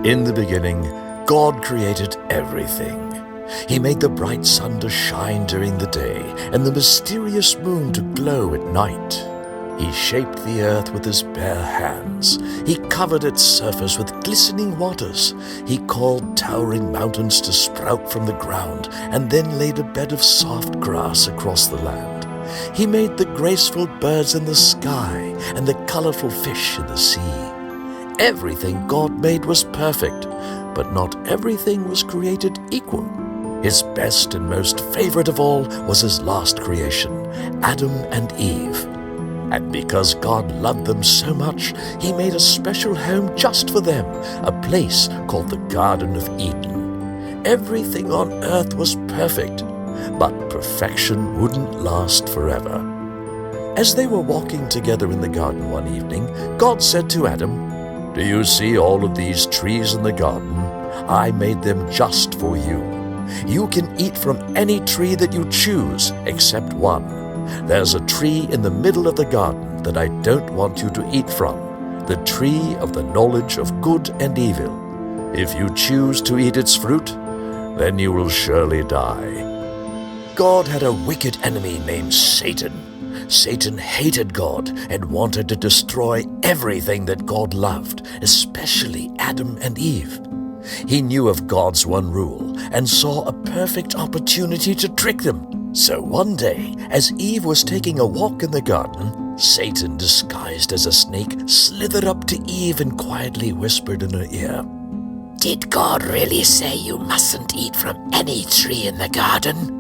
In the beginning, God created everything. He made the bright sun to shine during the day and the mysterious moon to glow at night. He shaped the earth with his bare hands. He covered its surface with glistening waters. He caused towering mountains to sprout from the ground and then laid a bed of soft grass across the land. He made the graceful birds in the sky and the colorful fish in the sea. Everything God made was perfect, but not everything was created equal. His best and most favorite of all was his last creation, Adam and Eve. And because God loved them so much, he made a special home just for them, a place called the Garden of Eden. Everything on earth was perfect, but perfection wouldn't last forever. As they were walking together in the garden one evening, God said to Adam, "Do you see all of these trees in the garden? I made them just for you. You can eat from any tree that you choose, except one. There's a tree in the middle of the garden that I don't want you to eat from, the tree of the knowledge of good and evil. If you choose to eat its fruit, then you will surely die." God had a wicked enemy named Satan. Satan hated God and wanted to destroy everything that God loved, especially Adam and Eve. He knew of God's one rule and saw a perfect opportunity to trick them. So one day, as Eve was taking a walk in the garden, Satan, disguised as a snake, slithered up to Eve and quietly whispered in her ear, "Did God really say you mustn't eat from any tree in the garden?"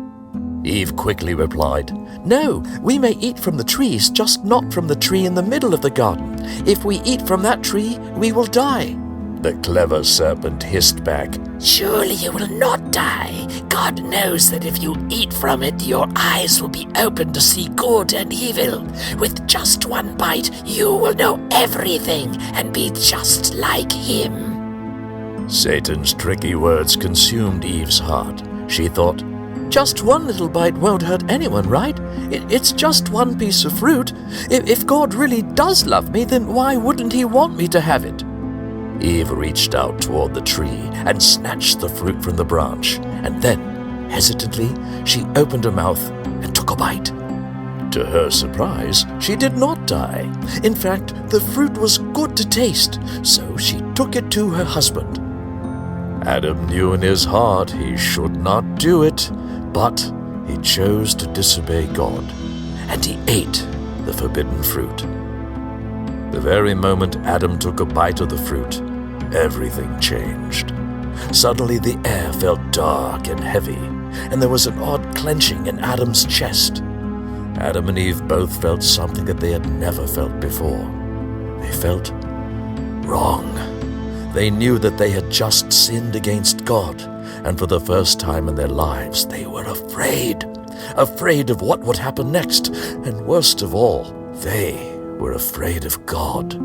Eve quickly replied, "No, we may eat from the trees, just not from the tree in the middle of the garden. If we eat from that tree, we will die." The clever serpent hissed back, "Surely you will not die. God knows that if you eat from it, your eyes will be open to see good and evil. With just one bite, you will know everything and be just like him." Satan's tricky words consumed Eve's heart. She thought, "Just one little bite won't hurt anyone, right? It's just one piece of fruit. If God really does love me, then why wouldn't he want me to have it?" Eve reached out toward the tree and snatched the fruit from the branch, and then, hesitantly, she opened her mouth and took a bite. To her surprise, she did not die. In fact, the fruit was good to taste, so she took it to her husband. Adam knew in his heart he should not do it, but he chose to disobey God, and he ate the forbidden fruit. The very moment Adam took a bite of the fruit, everything changed. Suddenly the air felt dark and heavy, and there was an odd clenching in Adam's chest. Adam and Eve both felt something that they had never felt before. They felt wrong. They knew that they had just sinned against God, and for the first time in their lives, they were afraid of what would happen next, and worst of all, they were afraid of God.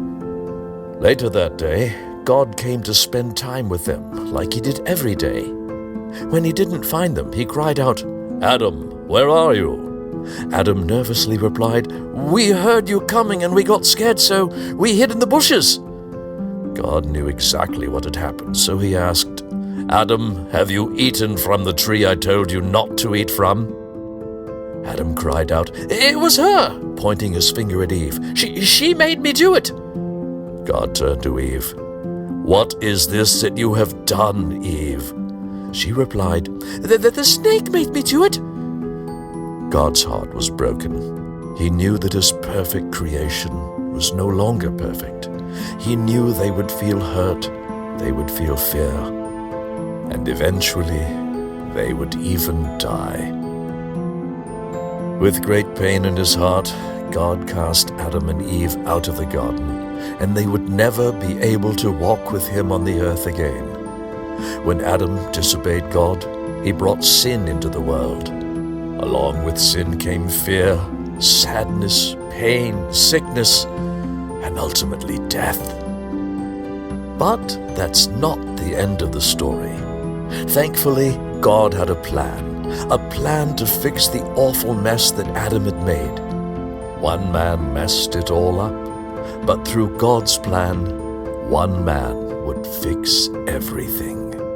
Later that day, God came to spend time with them, like he did every day. When he didn't find them, he cried out, "Adam, where are you?" Adam nervously replied, "We heard you coming and we got scared, so we hid in the bushes." God knew exactly what had happened, so he asked, "Adam, have you eaten from the tree I told you not to eat from?" Adam cried out, "It was her," pointing his finger at Eve. She made me do it." God turned to Eve. "What is this that you have done, Eve?" She replied, The snake made me do it." God's heart was broken. He knew that his perfect creation was no longer perfect. He knew they would feel hurt, they would feel fear, and eventually they would even die. With great pain in his heart, God cast Adam and Eve out of the garden, and they would never be able to walk with him on the earth again. When Adam disobeyed God, he brought sin into the world. Along with sin came fear, sadness, pain, sickness, and ultimately death. But that's not the end of the story. Thankfully, God had a plan to fix the awful mess that Adam had made. One man messed it all up, but through God's plan, one man would fix everything. everything.